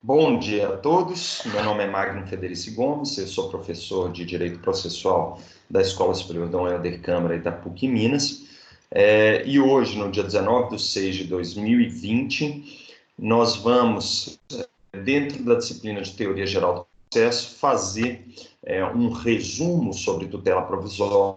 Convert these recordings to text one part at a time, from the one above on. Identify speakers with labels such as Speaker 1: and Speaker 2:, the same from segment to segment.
Speaker 1: Bom dia a todos, meu nome é Magno Federici Gomes, eu sou professor de Direito Processual da Escola Superior Dom Helder Câmara e da PUC Minas, e hoje, no dia 19/2/2020, nós vamos, dentro da disciplina de Teoria Geral do Processo, fazer um resumo sobre tutela provisória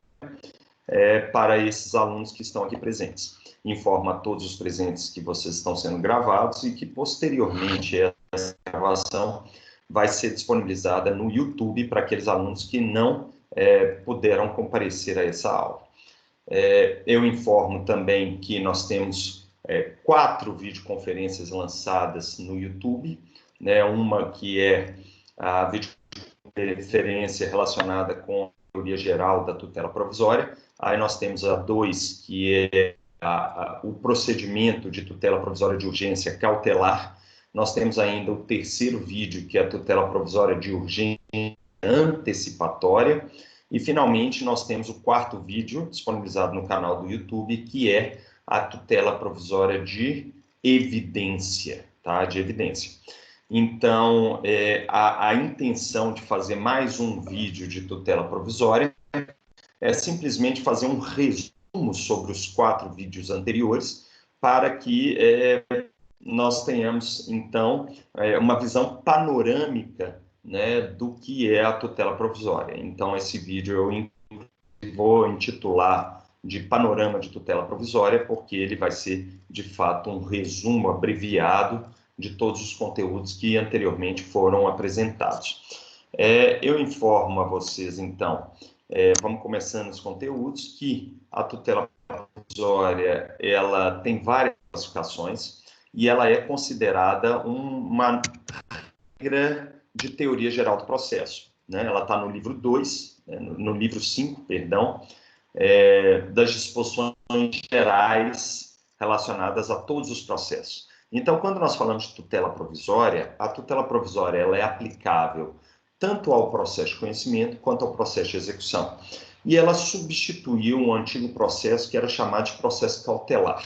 Speaker 1: para esses alunos que estão aqui presentes. Informo a todos os presentes que vocês estão sendo gravados e que, posteriormente, essa gravação vai ser disponibilizada no YouTube para aqueles alunos que não puderam comparecer a essa aula. Eu informo também que nós temos 4 videoconferências lançadas no YouTube, né? Uma que é a videoconferência relacionada com a teoria geral da tutela provisória. Aí nós temos a 2, que é o procedimento de tutela provisória de urgência cautelar. Nós temos ainda o 3º vídeo, que é a tutela provisória de urgência antecipatória. E, finalmente, nós temos o 4º vídeo, disponibilizado no canal do YouTube, que é a tutela provisória de evidência, tá? De evidência. Então, a intenção de fazer mais um vídeo de tutela provisória é simplesmente fazer um resumo sobre os 4 vídeos anteriores, para que nós tenhamos, então, uma visão panorâmica, né, do que é a tutela provisória. Então, esse vídeo eu vou intitular de Panorama de Tutela Provisória, porque ele vai ser, de fato, um resumo abreviado de todos os conteúdos que anteriormente foram apresentados. Eu informo a vocês, então, vamos começando os conteúdos, que a tutela provisória ela tem várias classificações e ela é considerada uma regra de teoria geral do processo, né? Ela está no livro 2, no livro 5, perdão, das disposições gerais relacionadas a todos os processos. Então, quando nós falamos de tutela provisória, a tutela provisória ela é aplicável tanto ao processo de conhecimento quanto ao processo de execução. E ela substituiu um antigo processo que era chamado de processo cautelar.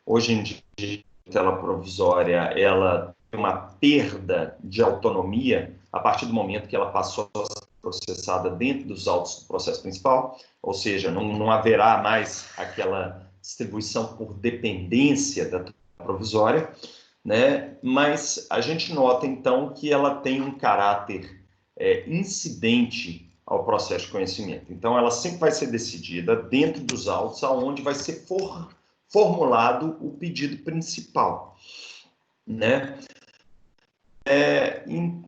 Speaker 1: Hoje em dia, a tutela provisória ela tem uma perda de autonomia a partir do momento que ela passou a ser processada dentro dos autos do processo principal, ou seja, não haverá mais aquela distribuição por dependência da tutela provisória, né? Mas a gente nota, então, que ela tem um caráter incidente ao processo de conhecimento. Então, ela sempre vai ser decidida dentro dos autos, aonde vai ser formulado o pedido principal, né?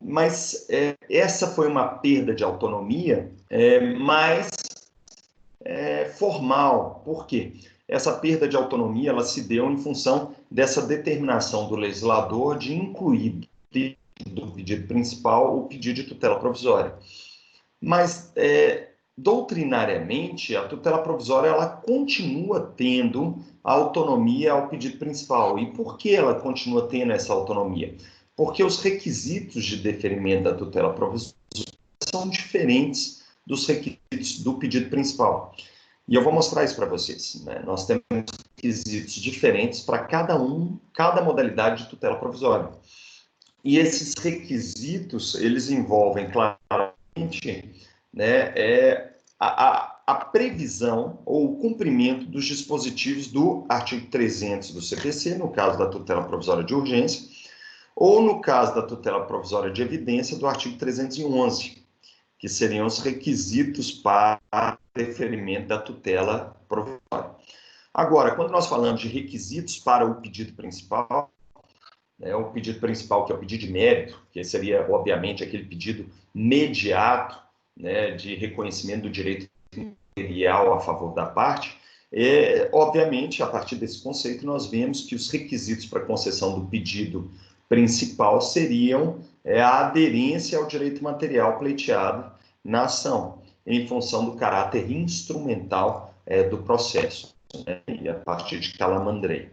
Speaker 1: Mas essa foi uma perda de autonomia, mas formal. Por quê? Essa perda de autonomia ela se deu em função dessa determinação do legislador de incluir do pedido principal o pedido de tutela provisória. Mas, doutrinariamente, a tutela provisória ela continua tendo autonomia ao pedido principal. E por que ela continua tendo essa autonomia? Porque os requisitos de deferimento da tutela provisória são diferentes dos requisitos do pedido principal. E eu vou mostrar isso para vocês, né? Nós temos requisitos diferentes para cada modalidade de tutela provisória. E esses requisitos, eles envolvem claramente, né, a previsão ou o cumprimento dos dispositivos do artigo 300 do CPC, no caso da tutela provisória de urgência, ou no caso da tutela provisória de evidência, do artigo 311, que seriam os requisitos para deferimento da tutela provisória. Agora, quando nós falamos de requisitos para o pedido principal, o pedido principal, que é o pedido de mérito, que seria, obviamente, aquele pedido imediato, né, de reconhecimento do direito material a favor da parte, obviamente, a partir desse conceito, nós vemos que os requisitos para concessão do pedido principal seriam a aderência ao direito material pleiteado na ação, em função do caráter instrumental do processo, né, e a partir de Calamandrei.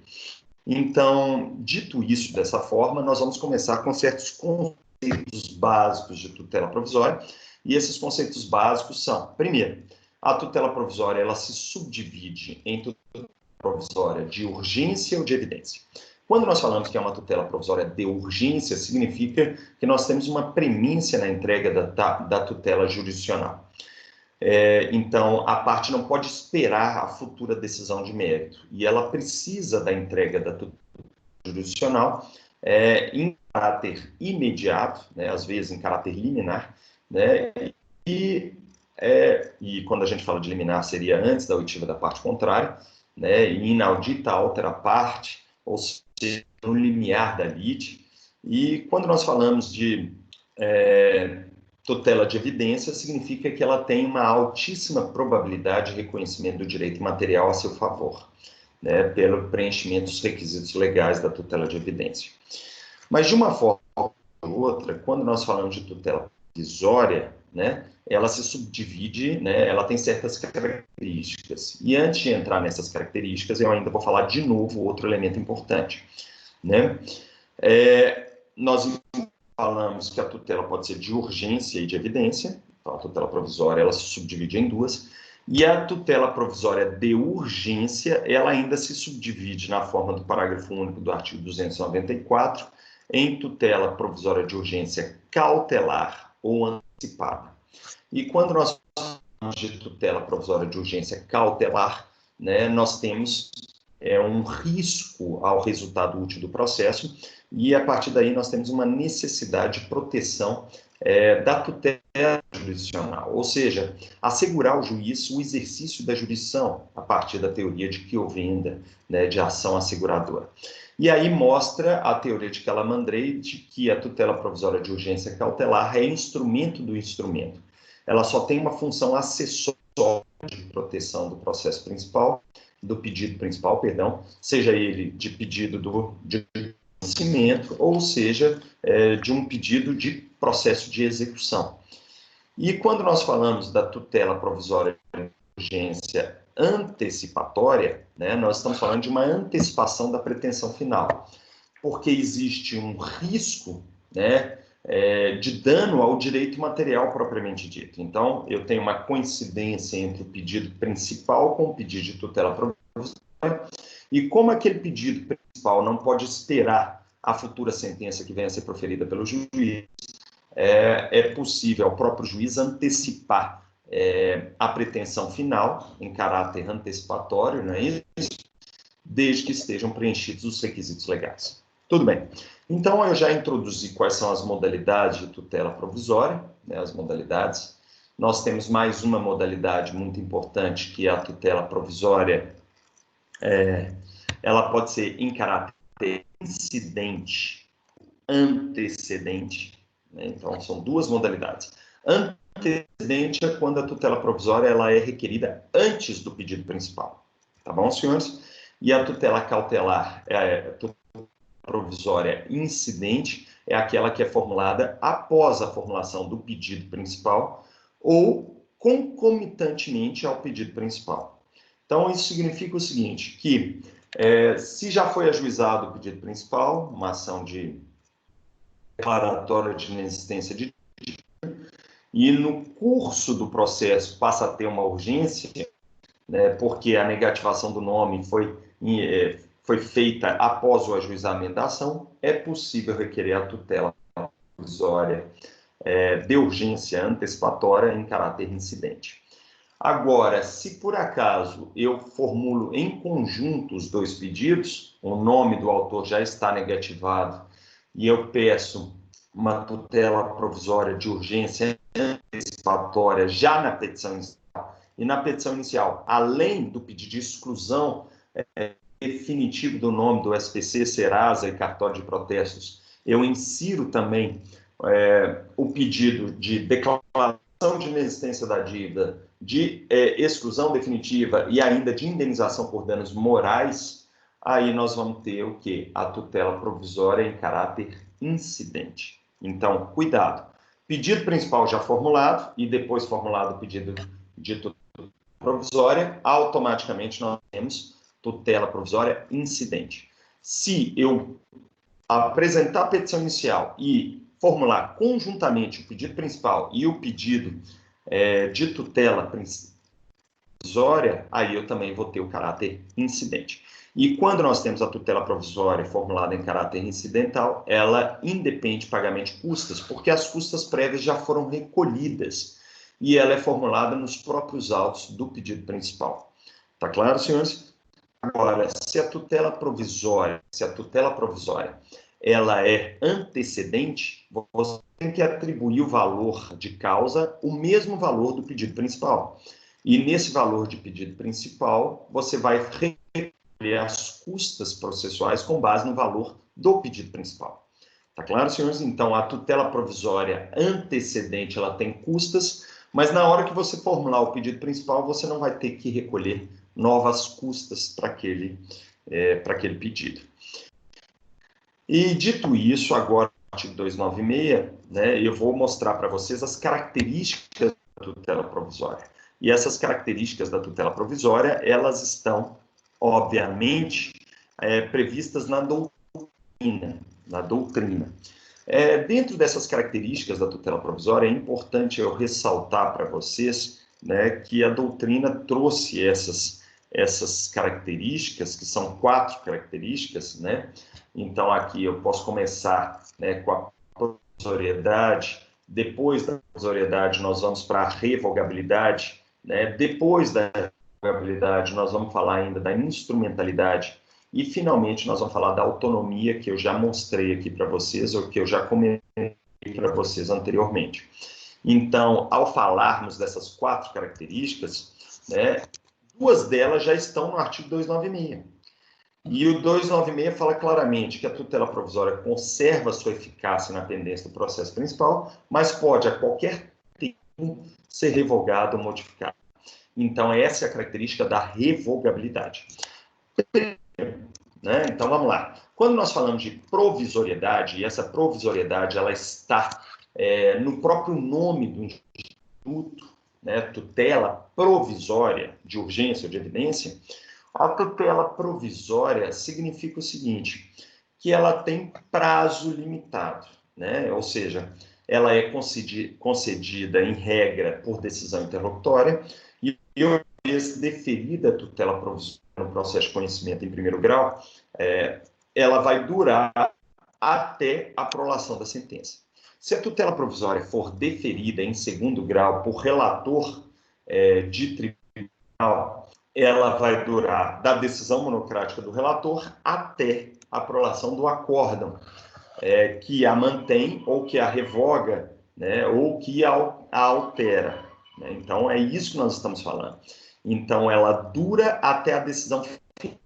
Speaker 1: Então, dito isso dessa forma, nós vamos começar com certos conceitos básicos de tutela provisória, e esses conceitos básicos são, primeiro, a tutela provisória ela se subdivide em tutela provisória de urgência ou de evidência. Quando nós falamos que é uma tutela provisória de urgência, significa que nós temos uma premência na entrega da tutela jurisdicional. Então, a parte não pode esperar a futura decisão de mérito, e ela precisa da entrega da tutela jurisdicional em caráter imediato, né, às vezes em caráter liminar, né, e quando a gente fala de liminar, seria antes da oitiva da parte contrária, né, e inaudita altera parte, ou seja, no limiar da lite. E quando nós falamos de tutela de evidência, significa que ela tem uma altíssima probabilidade de reconhecimento do direito material a seu favor, né, pelo preenchimento dos requisitos legais da tutela de evidência. Mas, de uma forma ou outra, quando nós falamos de tutela provisória, né, ela se subdivide, né, ela tem certas características. E antes de entrar nessas características, eu ainda vou falar de novo outro elemento importante, né? Nós falamos que a tutela pode ser de urgência e de evidência. Então, a tutela provisória, ela se subdivide em duas. E a tutela provisória de urgência, ela ainda se subdivide na forma do parágrafo único do artigo 294, em tutela provisória de urgência cautelar ou antecipada. E quando nós falamos de tutela provisória de urgência cautelar, né, nós temos um risco ao resultado útil do processo, e a partir daí nós temos uma necessidade de proteção da tutela jurisdicional, ou seja, assegurar ao juiz o exercício da jurisdição a partir da teoria de que ovenda, né, de ação asseguradora. E aí mostra a teoria de Calamandrei de que a tutela provisória de urgência cautelar é instrumento do instrumento. Ela só tem uma função acessória de proteção do processo principal, do pedido principal, perdão, seja ele de pedido de vencimento, ou seja, de um pedido de processo de execução. E quando nós falamos da tutela provisória de urgência antecipatória, né, nós estamos falando de uma antecipação da pretensão final, porque existe um risco, né, de dano ao direito material propriamente dito. Então, eu tenho uma coincidência entre o pedido principal com o pedido de tutela provisória, e como aquele pedido principal não pode esperar a futura sentença que venha a ser proferida pelo juiz, é possível ao próprio juiz antecipar a pretensão final em caráter antecipatório, não é isso? Desde que estejam preenchidos os requisitos legais. Tudo bem. Então, eu já introduzi quais são as modalidades de tutela provisória, né, as modalidades. Nós temos mais uma modalidade muito importante, que é a tutela provisória. Ela pode ser em caráter incidente, antecedente, né? Então, são duas modalidades. Antecedente é quando a tutela provisória ela é requerida antes do pedido principal. Tá bom, senhores? E a tutela cautelar, a tutela provisória incidente, é aquela que é formulada após a formulação do pedido principal ou concomitantemente ao pedido principal. Então, isso significa o seguinte, que se já foi ajuizado o pedido principal, uma ação de declaratória de inexistência de dívida, e no curso do processo passa a ter uma urgência, né, porque a negativação do nome foi feita após o ajuizamento da ação, é possível requerer a tutela provisória de urgência antecipatória em caráter incidente. Agora, se por acaso eu formulo em conjunto os dois pedidos, o nome do autor já está negativado e eu peço uma tutela provisória de urgência antecipatória já na petição inicial, e na petição inicial, além do pedido de exclusão definitivo do nome do SPC, Serasa e cartório de protestos, eu insiro também o pedido de declaração de inexistência da dívida, de exclusão definitiva e ainda de indenização por danos morais, aí nós vamos ter o quê? A tutela provisória em caráter incidente. Então, cuidado. Pedido principal já formulado e depois formulado o pedido de tutela provisória, automaticamente nós temos tutela provisória incidente. Se eu apresentar a petição inicial e formular conjuntamente o pedido principal e o pedido de tutela provisória, aí eu também vou ter o caráter incidente. E quando nós temos a tutela provisória formulada em caráter incidental, ela independe de pagamento de custas, porque as custas prévias já foram recolhidas e ela é formulada nos próprios autos do pedido principal. Tá claro, senhores? Agora, se a tutela provisória, ela é antecedente, você tem que atribuir o valor de causa, o mesmo valor do pedido principal. E nesse valor de pedido principal, você vai recolher as custas processuais com base no valor do pedido principal. Tá claro, senhores? Então, a tutela provisória antecedente, ela tem custas, mas na hora que você formular o pedido principal, você não vai ter que recolher novas custas para aquele pedido. E dito isso, agora no artigo 296, né, eu vou mostrar para vocês as características da tutela provisória. E essas características da tutela provisória, elas estão, obviamente, previstas na doutrina. Dentro dessas características da tutela provisória, é importante eu ressaltar para vocês, né, que a doutrina trouxe essas características, que são 4 características, né? Então, aqui eu posso começar, né, com a provisoriedade. Depois da provisoriedade, nós vamos para a revogabilidade, né? Depois da revogabilidade, nós vamos falar ainda da instrumentalidade. E, finalmente, nós vamos falar da autonomia, que eu já mostrei aqui para vocês, ou que eu já comentei para vocês anteriormente. Então, ao falarmos dessas 4 características, né, 2 delas já estão no artigo 296. E o 296 fala claramente que a tutela provisória conserva sua eficácia na pendência do processo principal, mas pode, a qualquer tempo, ser revogada ou modificada. Então, essa é a característica da revogabilidade. Né? Então, vamos lá. Quando nós falamos de provisoriedade, e essa provisoriedade ela está no próprio nome do instituto, né? Tutela provisória de urgência ou de evidência, a tutela provisória significa o seguinte, que ela tem prazo limitado, né? Ou seja, ela é concedida em regra por decisão interlocutória e uma vez deferida a tutela provisória no processo de conhecimento em primeiro grau, ela vai durar até a prolação da sentença. Se a tutela provisória for deferida em segundo grau por relator de tribunal, ela vai durar da decisão monocrática do relator até a prolação do acórdão, que a mantém ou que a revoga, né, ou que a altera. Né? Então, é isso que nós estamos falando. Então, ela dura até a decisão final.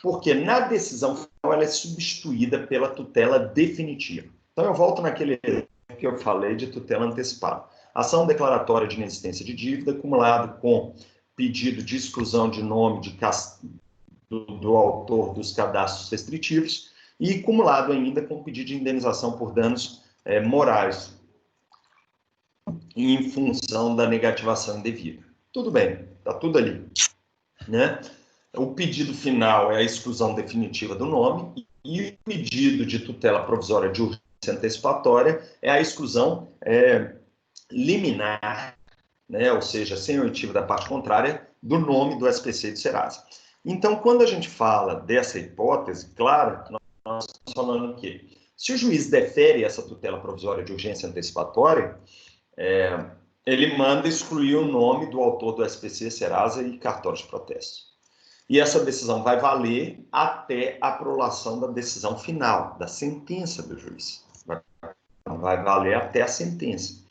Speaker 1: Porque na decisão final ela é substituída pela tutela definitiva. Então, eu volto naquele que eu falei de tutela antecipada. Ação declaratória de inexistência de dívida, acumulado com pedido de exclusão de nome do autor dos cadastros restritivos e cumulado ainda com pedido de indenização por danos morais em função da negativação indevida. Tudo bem, está tudo ali, né? O pedido final é a exclusão definitiva do nome e o pedido de tutela provisória de urgência antecipatória é a exclusão liminar, né? Ou seja, sem oitiva da parte contrária, do nome do SPC de Serasa. Então, quando a gente fala dessa hipótese, claro, nós estamos falando o quê? Se o juiz defere essa tutela provisória de urgência antecipatória, ele manda excluir o nome do autor do SPC, Serasa e cartório de protesto. E essa decisão vai valer até a prolação da decisão final, da sentença do juiz. Vai valer até a sentença.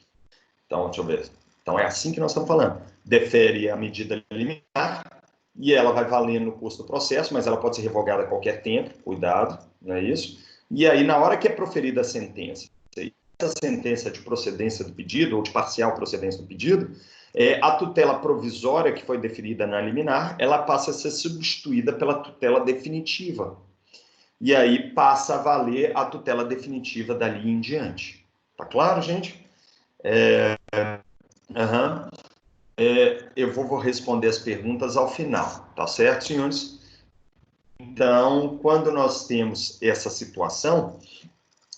Speaker 1: Então, deixa eu ver. Então, é assim que nós estamos falando. Defere a medida liminar e ela vai valer no curso do processo, mas ela pode ser revogada a qualquer tempo, cuidado, não é isso? E aí, na hora que é proferida a sentença, essa sentença de procedência do pedido, ou de parcial procedência do pedido, a tutela provisória que foi deferida na liminar, ela passa a ser substituída pela tutela definitiva. E aí passa a valer a tutela definitiva dali em diante. Tá claro, gente? Eu vou responder as perguntas ao final, tá certo, senhores? Então, quando nós temos essa situação,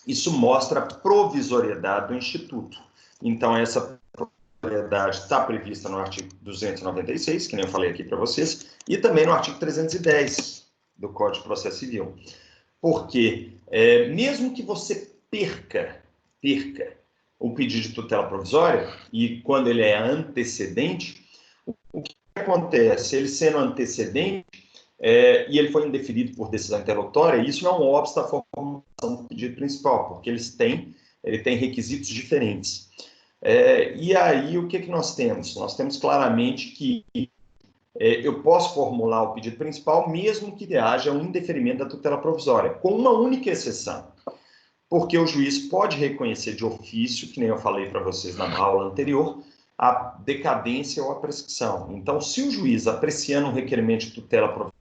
Speaker 1: isso mostra a provisoriedade do Instituto. Então, essa provisoriedade está prevista no artigo 296, que nem eu falei aqui para vocês, e também no artigo 310. do Código de Processo Civil. Porque, mesmo que você perca o pedido de tutela provisória, e quando ele é antecedente, o que acontece? Ele sendo antecedente, e ele foi indeferido por decisão interlocutória, isso não obsta à formulação do pedido principal, porque ele tem requisitos diferentes. E aí, o que nós temos? Nós temos claramente que eu posso formular o pedido principal mesmo que haja um indeferimento da tutela provisória, com uma única exceção, porque o juiz pode reconhecer de ofício, que nem eu falei para vocês na aula anterior, a decadência ou a prescrição. Então, se o juiz, apreciando um requerimento de tutela provisória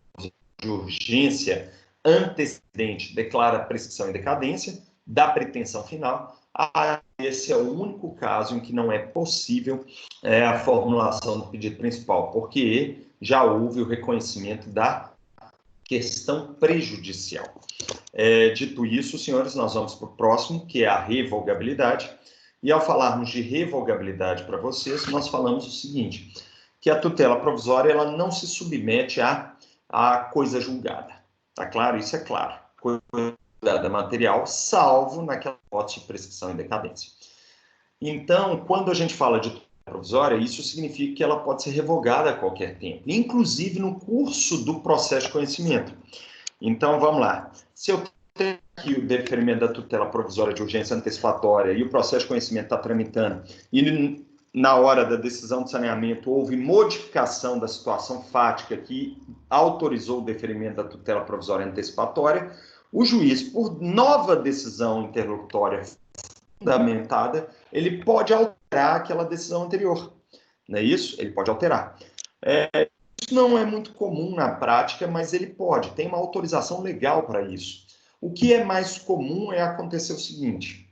Speaker 1: de urgência antecedente, declara prescrição e decadência da pretensão final, esse é o único caso em que não é possível a formulação do pedido principal, porque já houve o reconhecimento da questão prejudicial. Dito isso, senhores, nós vamos para o próximo, que é a revogabilidade. E ao falarmos de revogabilidade para vocês, nós falamos o seguinte, que a tutela provisória ela não se submete à coisa julgada. Tá claro? Isso é claro. Coisa julgada material, salvo naquela hipótese de prescrição e decadência. Então, quando a gente fala de tutela provisória, isso significa que ela pode ser revogada a qualquer tempo, inclusive no curso do processo de conhecimento. Então, vamos lá. Se eu tenho aqui o deferimento da tutela provisória de urgência antecipatória e o processo de conhecimento está tramitando, e na hora da decisão de saneamento houve modificação da situação fática que autorizou o deferimento da tutela provisória antecipatória, o juiz, por nova decisão interlocutória fundamentada, ele pode alterar aquela decisão anterior. Não é isso? Ele pode alterar. Isso não é muito comum na prática, mas ele pode, tem uma autorização legal para isso. O que é mais comum é acontecer o seguinte,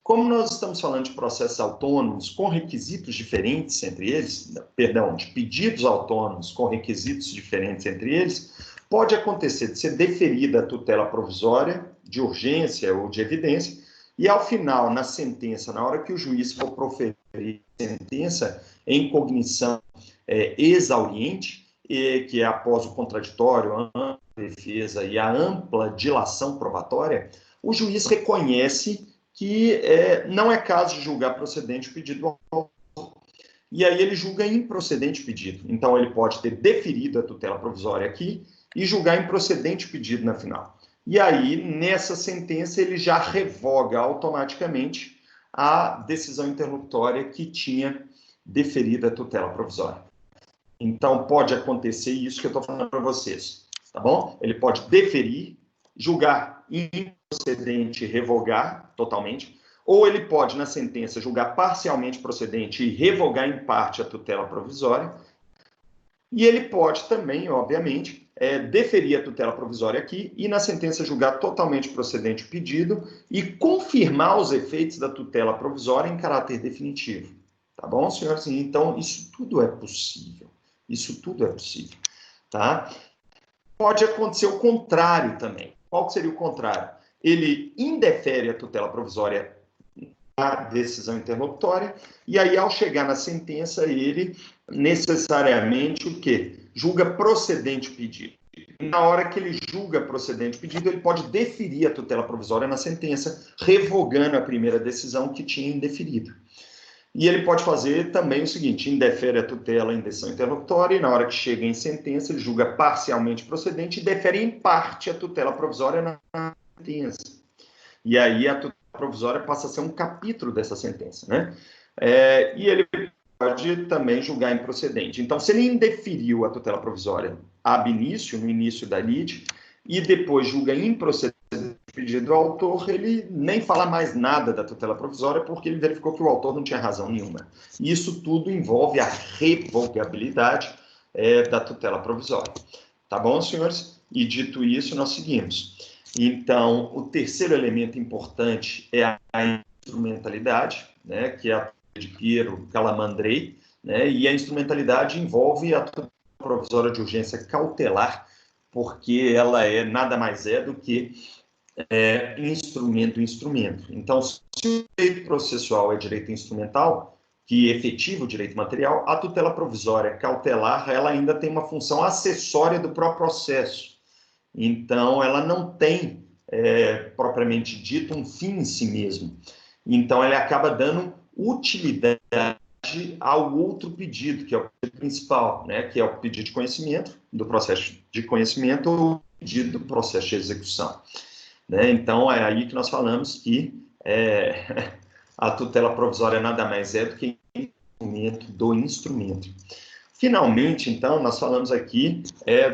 Speaker 1: como nós estamos falando de processos autônomos com requisitos diferentes entre eles, de pedidos autônomos com requisitos diferentes entre eles, pode acontecer de ser deferida a tutela provisória de urgência ou de evidência, e ao final, na sentença, na hora que o juiz for proferir a sentença em cognição exauriente, que é após o contraditório, a ampla defesa e a ampla dilação probatória, o juiz reconhece que não é caso de julgar procedente o pedido do autor. E aí ele julga improcedente o pedido. Então, ele pode ter deferido a tutela provisória aqui e julgar improcedente o pedido na final. E aí, nessa sentença, ele já revoga automaticamente a decisão interlocutória que tinha deferido a tutela provisória. Então, pode acontecer isso que eu estou falando para vocês, tá bom? Ele pode deferir, julgar improcedente e revogar totalmente, ou ele pode, na sentença, julgar parcialmente procedente e revogar em parte a tutela provisória, e ele pode também, obviamente, deferir a tutela provisória aqui e, na sentença, julgar totalmente procedente o pedido e confirmar os efeitos da tutela provisória em caráter definitivo. Tá bom, senhores? Então, isso tudo é possível. Isso tudo é possível, tá? Pode acontecer o contrário também. Qual seria o contrário? Ele indefere a tutela provisória na decisão interlocutória e aí, ao chegar na sentença, ele necessariamente o quê? Julga procedente o pedido. Na hora que ele julga procedente o pedido, ele pode deferir a tutela provisória na sentença, revogando a primeira decisão que tinha indeferido. E ele pode fazer também o seguinte, indefere a tutela em decisão interlocutória e na hora que chega em sentença, ele julga parcialmente procedente e defere em parte a tutela provisória na sentença. E aí a tutela provisória passa a ser um capítulo dessa sentença, né? E ele pode também julgar improcedente. Então, se ele indeferiu a tutela provisória ab início, no início da lide, e depois julga improcedente o pedido do autor, ele nem fala mais nada da tutela provisória, porque ele verificou que o autor não tinha razão nenhuma. E isso tudo envolve a revogabilidade da tutela provisória. Tá bom, senhores? E dito isso, nós seguimos. Então, o terceiro elemento importante é a instrumentalidade, né, que é a de Piero Calamandrei, né, e a instrumentalidade envolve a tutela provisória de urgência cautelar, porque ela nada mais do que instrumento. Então, se o direito processual é direito instrumental, que efetiva o direito material, a tutela provisória cautelar ela ainda tem uma função acessória do próprio processo. Então, ela não tem, propriamente dito, um fim em si mesmo. Então, ele acaba dando utilidade ao outro pedido, que é o pedido principal, né? Que é o pedido de conhecimento, do processo de conhecimento, ou o pedido do processo de execução. Né? Então, é aí que nós falamos que a tutela provisória nada mais é do que instrumento do instrumento. Finalmente, então, nós falamos aqui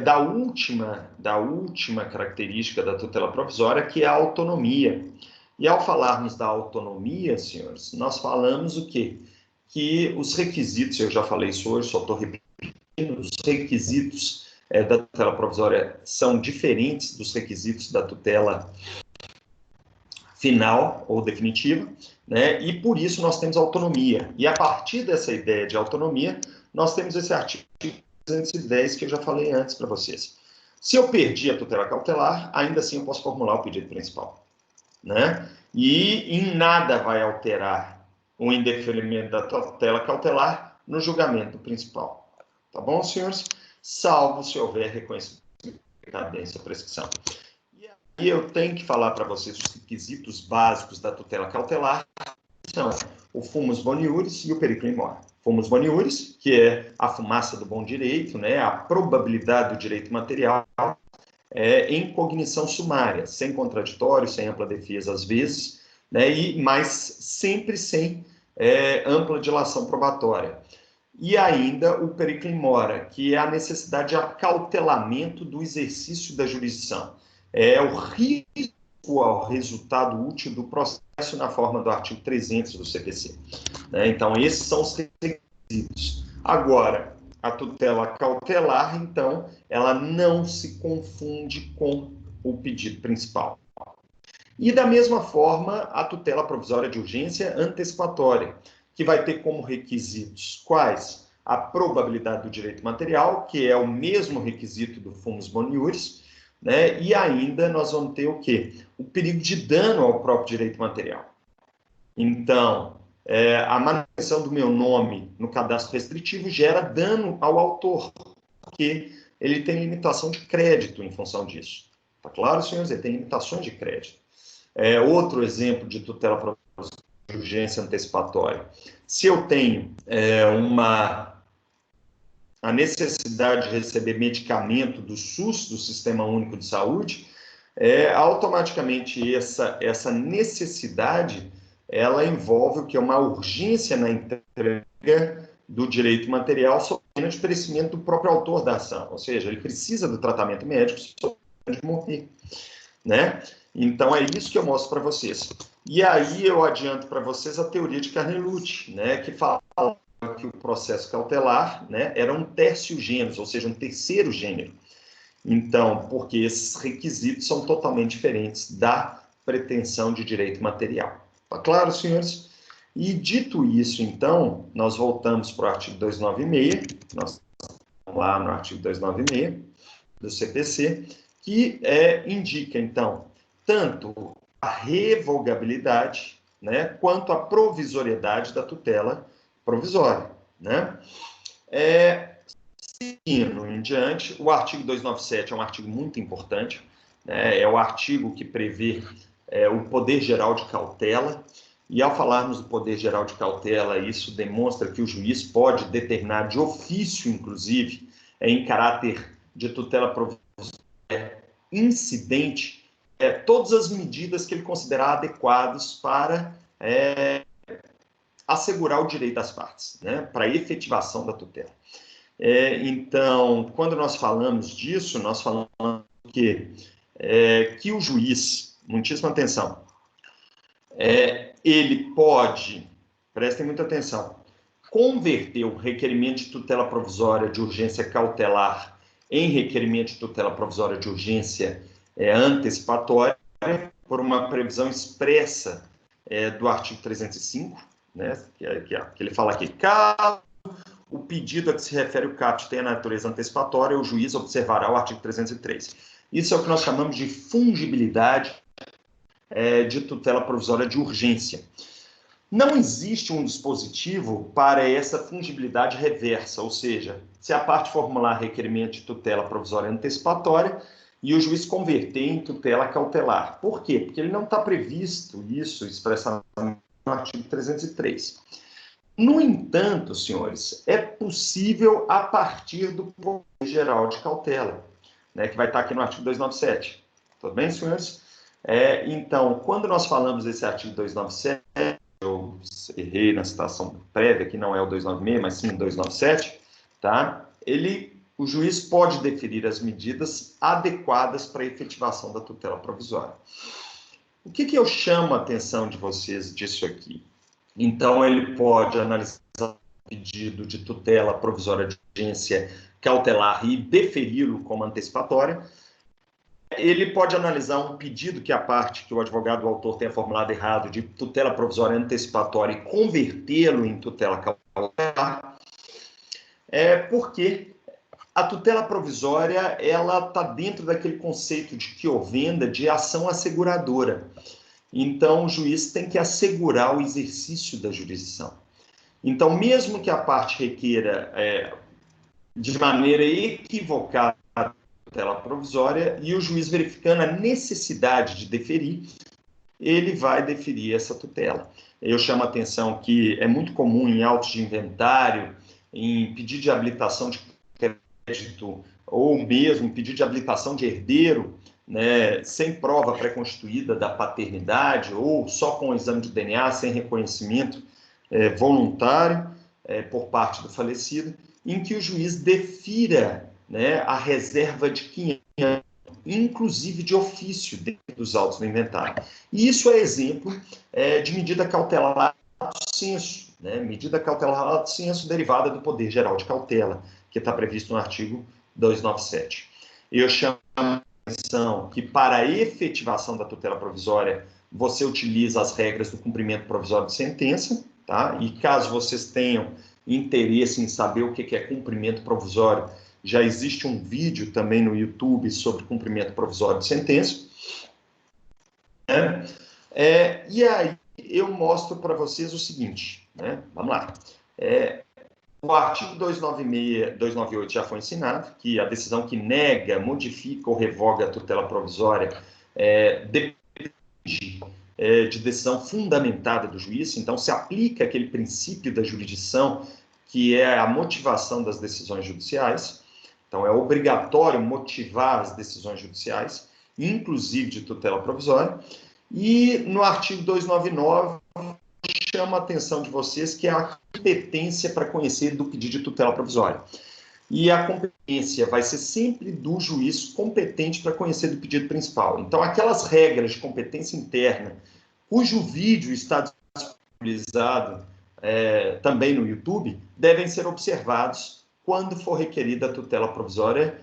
Speaker 1: da última característica da tutela provisória, que é a autonomia. E ao falarmos da autonomia, senhores, nós falamos o quê? Que os requisitos, eu já falei isso hoje, só estou repetindo, os requisitos da tutela provisória são diferentes dos requisitos da tutela final ou definitiva, né? E por isso nós temos autonomia. E a partir dessa ideia de autonomia, nós temos esse artigo 310 que eu já falei antes para vocês. Se eu perdi a tutela cautelar, ainda assim eu posso formular o pedido principal, né? E em nada vai alterar o indeferimento da tutela cautelar no julgamento principal. Tá bom, senhores? Salvo se houver reconhecimento de decadência ou prescrição. E eu tenho que falar para vocês os requisitos básicos da tutela cautelar, que são o fumus boniuris e o periculum in mora. Fumus boniuris, que é a fumaça do bom direito, né, a probabilidade do direito material, em cognição sumária, sem contraditório, sem ampla defesa às vezes, né, mas sempre sem ampla dilação probatória. E ainda o periculum in mora, que é a necessidade de acautelamento do exercício da jurisdição. É o risco ao resultado útil do processo na forma do artigo 300 do CPC. Então, esses são os requisitos. Agora, a tutela cautelar, então, ela não se confunde com o pedido principal. E, da mesma forma, a tutela provisória de urgência antecipatória, que vai ter como requisitos quais? A probabilidade do direito material, que é o mesmo requisito do fumus boniuris, né? E ainda nós vamos ter o quê? O perigo de dano ao próprio direito material. Então, a manutenção do meu nome no cadastro restritivo gera dano ao autor, porque ele tem limitação de crédito em função disso. Tá claro, senhores? Ele tem limitações de crédito. Outro exemplo de tutela provisória de urgência antecipatória. Se eu tenho a necessidade de receber medicamento do SUS, do Sistema Único de Saúde, automaticamente essa necessidade, ela envolve o que é uma urgência na entrega do direito material sob pena de perecimento do próprio autor da ação, ou seja, ele precisa do tratamento médico sob pena de morrer, né? Então, é isso que eu mostro para vocês. E aí eu adianto para vocês a teoria de Carnelucci, né, que fala que o processo cautelar, né, era um tercio gênero, ou seja, um terceiro gênero. Então, porque esses requisitos são totalmente diferentes da pretensão de direito material. Tá claro, senhores? E dito isso, então, nós voltamos para o artigo 296, nós estamos lá no artigo 296 do CPC, que indica, então, tanto a revogabilidade, né, quanto a provisoriedade da tutela provisória, né? Seguindo em diante, o artigo 297 é um artigo muito importante, né? É o artigo que prevê o poder geral de cautela, e ao falarmos do poder geral de cautela, isso demonstra que o juiz pode determinar de ofício, inclusive, em caráter de tutela provisória incidente, todas as medidas que ele considerar adequadas para assegurar o direito das partes, né, para a efetivação da tutela. Então, quando nós falamos disso, nós falamos que o juiz, muitíssima atenção, ele pode, prestem muita atenção, converter o requerimento de tutela provisória de urgência cautelar em requerimento de tutela provisória de urgência antecipatória por uma previsão expressa do artigo 305, né, que ele fala aqui, caso o pedido a que se refere o caput tenha natureza antecipatória, o juiz observará o artigo 303. Isso é o que nós chamamos de fungibilidade de tutela provisória de urgência. Não existe um dispositivo para essa fungibilidade reversa, ou seja, se a parte formular requerimento de tutela provisória antecipatória, e o juiz converter em tutela cautelar. Por quê? Porque ele não está previsto isso expressamente no artigo 303. No entanto, senhores, é possível a partir do poder geral de cautela, né, que vai estar aqui no artigo 297. Tudo bem, senhores? Então, quando nós falamos desse artigo 297, eu errei na citação prévia, que não é o 296, mas sim o 297, tá? O juiz pode deferir as medidas adequadas para a efetivação da tutela provisória. O que eu chamo a atenção de vocês disso aqui? Então, ele pode analisar o pedido de tutela provisória de urgência cautelar e deferi-lo como antecipatória. Ele pode analisar um pedido que a parte, que o advogado, o autor, tenha formulado errado, de tutela provisória antecipatória e convertê-lo em tutela cautelar. Porque a tutela provisória, ela está dentro daquele conceito de quiovenda, de ação asseguradora. Então, o juiz tem que assegurar o exercício da jurisdição. Então, mesmo que a parte requeira de maneira equivocada a tutela provisória, e o juiz verificando a necessidade de deferir, ele vai deferir essa tutela. Eu chamo a atenção que é muito comum em autos de inventário, em pedido de habilitação de crédito, ou mesmo pedido de habilitação de herdeiro, né, sem prova pré-constituída da paternidade, ou só com o exame de DNA, sem reconhecimento voluntário por parte do falecido, em que o juiz defira, né, a reserva de 500, inclusive de ofício, dentro dos autos do inventário. E isso é exemplo de medida cautelar lato sensu, né, medida cautelar lato sensu derivada do poder geral de cautela, que está previsto no artigo 297. Eu chamo a atenção que, para a efetivação da tutela provisória, você utiliza as regras do cumprimento provisório de sentença, tá? E caso vocês tenham interesse em saber o que é cumprimento provisório, já existe um vídeo também no YouTube sobre cumprimento provisório de sentença. E aí eu mostro para vocês o seguinte, né? Vamos lá. O artigo 296, 298 já foi ensinado, que a decisão que nega, modifica ou revoga a tutela provisória depende de decisão fundamentada do juiz, então se aplica aquele princípio da jurisdição, que é a motivação das decisões judiciais. Então, é obrigatório motivar as decisões judiciais, inclusive de tutela provisória. E no artigo 299, chama a atenção de vocês que é a competência para conhecer do pedido de tutela provisória. E a competência vai ser sempre do juiz competente para conhecer do pedido principal. Então, aquelas regras de competência interna, cujo vídeo está disponibilizado também no YouTube, devem ser observados quando for requerida a tutela provisória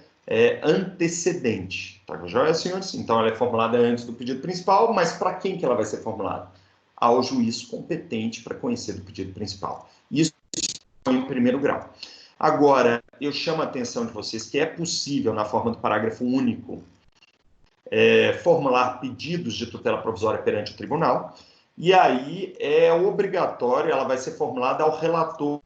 Speaker 1: antecedente. Tá joia, senhores? Então, ela é formulada antes do pedido principal, mas para quem que ela vai ser formulada? Ao juiz competente para conhecer do pedido principal. Isso em primeiro grau. Agora, eu chamo a atenção de vocês que é possível, na forma do parágrafo único, formular pedidos de tutela provisória perante o tribunal, e aí é obrigatório, ela vai ser formulada ao relator,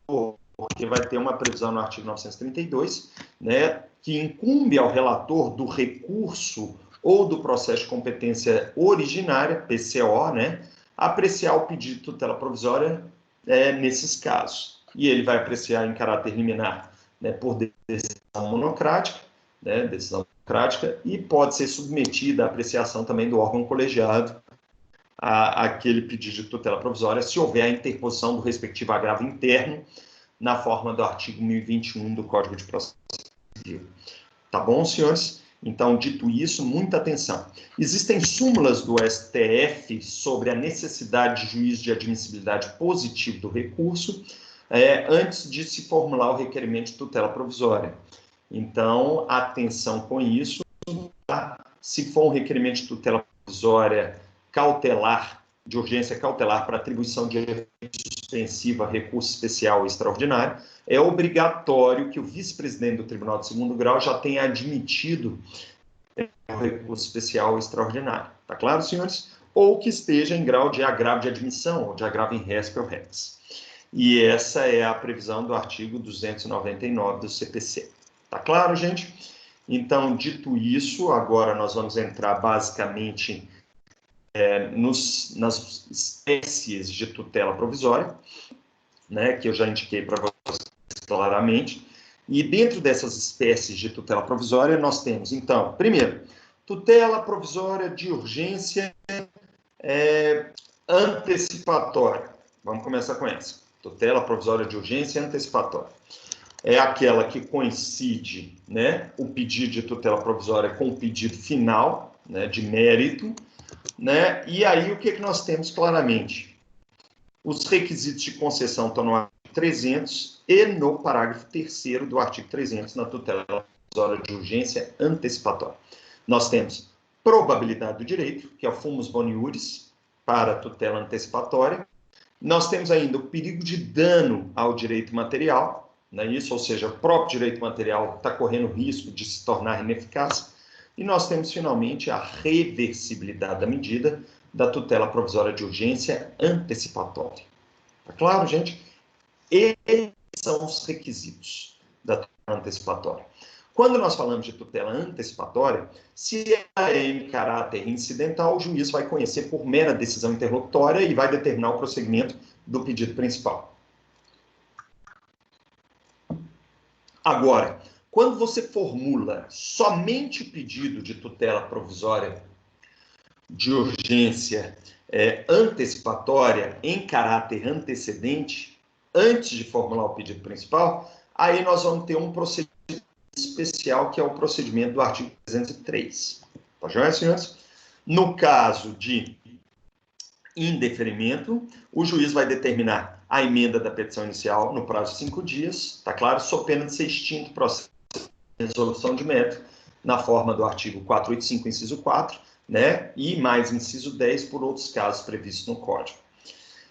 Speaker 1: porque vai ter uma previsão no artigo 932, né, que incumbe ao relator do recurso ou do processo de competência originária, PCO, né, apreciar o pedido de tutela provisória nesses casos. E ele vai apreciar em caráter liminar, né, por decisão monocrática, né, e pode ser submetida à apreciação também do órgão colegiado àquele pedido de tutela provisória, se houver a interposição do respectivo agravo interno, na forma do artigo 1021 do Código de Processo Civil. Tá bom, senhores? Então, dito isso, muita atenção. Existem súmulas do STF sobre a necessidade de juízo de admissibilidade positivo do recurso antes de se formular o requerimento de tutela provisória. Então, atenção com isso. Tá? Se for um requerimento de tutela provisória cautelar, de urgência cautelar para atribuição de efeito suspensiva, recurso especial ou extraordinário, é obrigatório que o vice-presidente do Tribunal de Segundo Grau já tenha admitido o recurso especial ou extraordinário. Tá claro, senhores? Ou que esteja em grau de agravo de admissão, ou de agravo em respe ou rex. E essa é a previsão do artigo 299 do CPC. Tá claro, gente? Então, dito isso, agora nós vamos entrar basicamente nas espécies de tutela provisória, né, que eu já indiquei para vocês claramente. E dentro dessas espécies de tutela provisória, nós temos, então, primeiro, tutela provisória de urgência antecipatória. Vamos começar com essa. Tutela provisória de urgência antecipatória. É aquela que coincide, né, o pedido de tutela provisória com o pedido final, né, de mérito, né? E aí o que nós temos claramente? Os requisitos de concessão estão no artigo 300 e no parágrafo 3º do artigo 300 na tutela provisória de urgência antecipatória. Nós temos probabilidade do direito, que é o fumus boni iuris, para a tutela antecipatória. Nós temos ainda o perigo de dano ao direito material, né? Isso, ou seja, o próprio direito material está correndo risco de se tornar ineficaz. E nós temos, finalmente, a reversibilidade da medida da tutela provisória de urgência antecipatória. Tá claro, gente? Esses são os requisitos da tutela antecipatória. Quando nós falamos de tutela antecipatória, se ela é em caráter incidental, o juiz vai conhecer por mera decisão interlocutória e vai determinar o prosseguimento do pedido principal. Agora, quando você formula somente o pedido de tutela provisória de urgência antecipatória em caráter antecedente, antes de formular o pedido principal, aí nós vamos ter um procedimento especial, que é o procedimento do artigo 303. Tá joia, senhores? No caso de indeferimento, o juiz vai determinar a emenda da petição inicial no prazo de 5 dias, tá claro? Sob pena de ser extinto o processo de resolução de mérito, na forma do artigo 485, inciso 4, né? E mais inciso 10 por outros casos previstos no Código.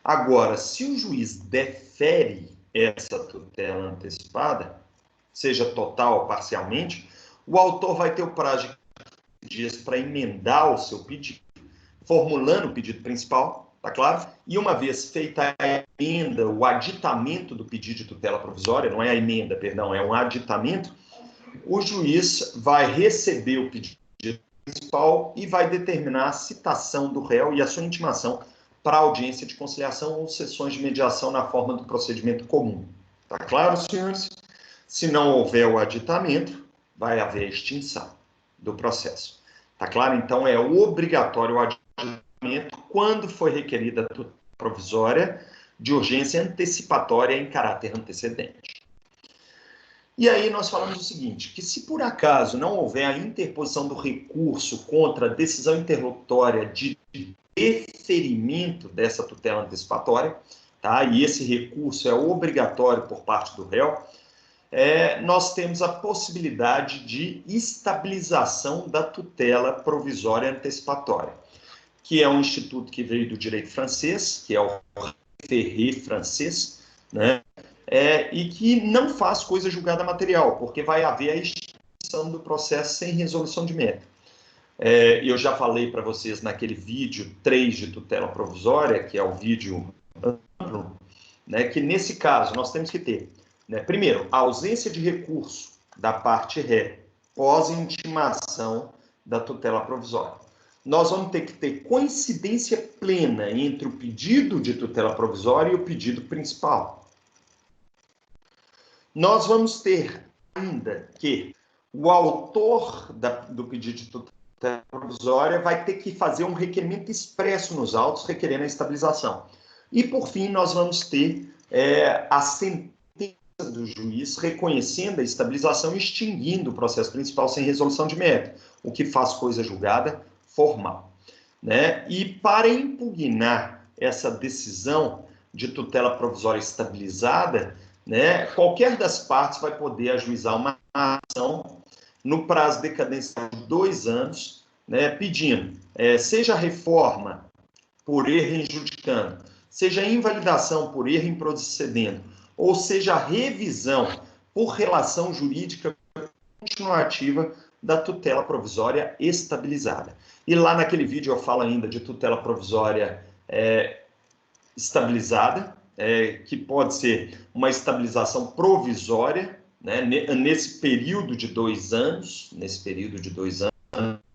Speaker 1: Agora, se o juiz defere essa tutela antecipada, seja total ou parcialmente, o autor vai ter o prazo de dias para emendar o seu pedido, formulando o pedido principal, tá claro? E uma vez feita a emenda, o aditamento do pedido de tutela provisória, não é a emenda, perdão, é um aditamento, o juiz vai receber o pedido principal e vai determinar a citação do réu e a sua intimação para audiência de conciliação ou sessões de mediação na forma do procedimento comum. Tá claro, senhores? Se não houver o aditamento, vai haver a extinção do processo. Tá claro? Então, é obrigatório o aditamento quando foi requerida a tutela provisória de urgência antecipatória em caráter antecedente. E aí nós falamos o seguinte, que se por acaso não houver a interposição do recurso contra a decisão interlocutória de deferimento dessa tutela antecipatória, tá? E esse recurso é obrigatório por parte do réu, nós temos a possibilidade de estabilização da tutela provisória antecipatória, que é um instituto que veio do direito francês, que é o Ferré francês, né? E que não faz coisa julgada material, porque vai haver a extinção do processo sem resolução de mérito. Eu já falei para vocês naquele vídeo 3 de tutela provisória, que é o vídeo amplo, né, que nesse caso nós temos que ter, né, primeiro, a ausência de recurso da parte ré pós-intimação da tutela provisória. Nós vamos ter que ter coincidência plena entre o pedido de tutela provisória e o pedido principal. Nós vamos ter ainda que o autor do pedido de tutela provisória vai ter que fazer um requerimento expresso nos autos requerendo a estabilização. E, por fim, nós vamos ter a sentença do juiz reconhecendo a estabilização e extinguindo o processo principal sem resolução de mérito, o que faz coisa julgada formal, né? E para impugnar essa decisão de tutela provisória estabilizada, né, qualquer das partes vai poder ajuizar uma ação no prazo decadencial de 2 anos, né, pedindo, seja reforma por erro injudicando, seja invalidação por erro improcedendo, ou seja revisão por relação jurídica continuativa da tutela provisória estabilizada. E lá naquele vídeo eu falo ainda de tutela provisória estabilizada, que pode ser uma estabilização provisória, né, nesse período de 2 anos,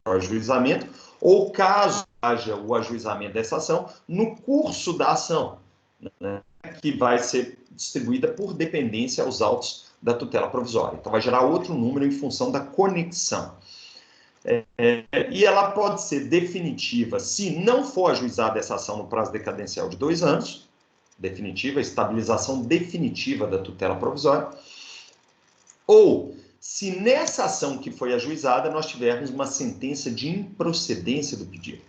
Speaker 1: o ajuizamento, ou caso haja o ajuizamento dessa ação, no curso da ação, né, que vai ser distribuída por dependência aos autos da tutela provisória. Então, vai gerar outro número em função da conexão. E ela pode ser definitiva se não for ajuizada essa ação no prazo decadencial de 2 anos, definitiva, estabilização definitiva da tutela provisória, ou se nessa ação que foi ajuizada nós tivermos uma sentença de improcedência do pedido.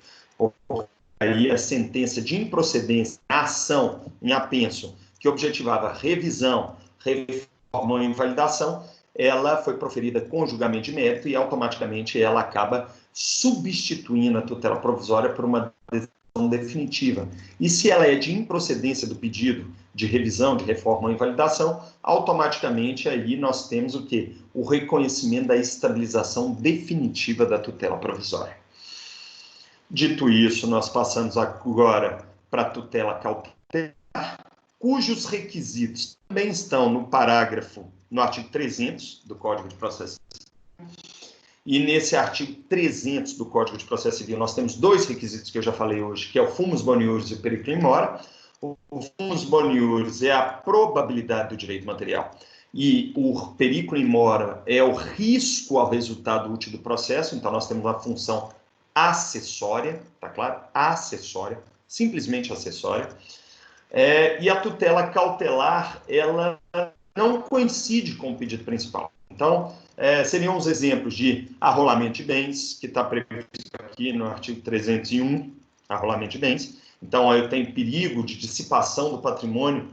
Speaker 1: Aí a sentença de improcedência, a ação em apenso, que objetivava revisão, reforma ou invalidação, ela foi proferida com julgamento de mérito e automaticamente ela acaba substituindo a tutela provisória por uma decisão definitiva. E se ela é de improcedência do pedido de revisão, de reforma ou invalidação, automaticamente aí nós temos o quê? O reconhecimento da estabilização definitiva da tutela provisória. Dito isso, nós passamos agora para a tutela cautelar, cujos requisitos também estão no artigo 300 do Código de Processo Civil. E nesse artigo 300 do Código de Processo Civil, nós temos 2 requisitos que eu já falei hoje, que é o fumus boniuris e o periculum in mora. O fumus boniuris é a probabilidade do direito material e o periculum in mora é o risco ao resultado útil do processo. Então, nós temos uma função acessória, tá claro? Acessória, simplesmente acessória. E a tutela cautelar, ela não coincide com o pedido principal. Então, seriam os exemplos de arrolamento de bens, que está previsto aqui no artigo 301, arrolamento de bens. Então, eu tenho perigo de dissipação do patrimônio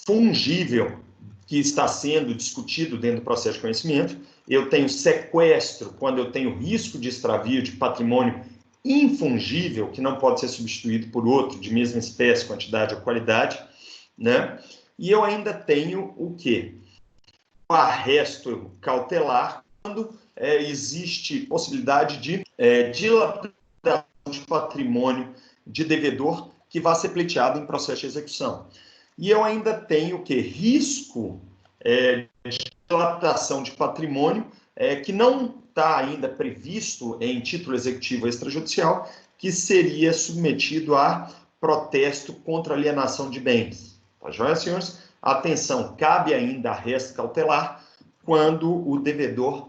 Speaker 1: fungível que está sendo discutido dentro do processo de conhecimento. Eu tenho sequestro, quando eu tenho risco de extravio de patrimônio infungível, que não pode ser substituído por outro de mesma espécie, quantidade ou qualidade, né? E eu ainda tenho o quê? O arresto cautelar, quando existe possibilidade de dilapidação de patrimônio de devedor que vai ser pleiteado em processo de execução. E eu ainda tenho o quê? Risco de dilapidação de patrimônio que não está ainda previsto em título executivo extrajudicial, que seria submetido a protesto contra alienação de bens. Tá joia, senhores? Atenção, cabe ainda arresto cautelar quando o devedor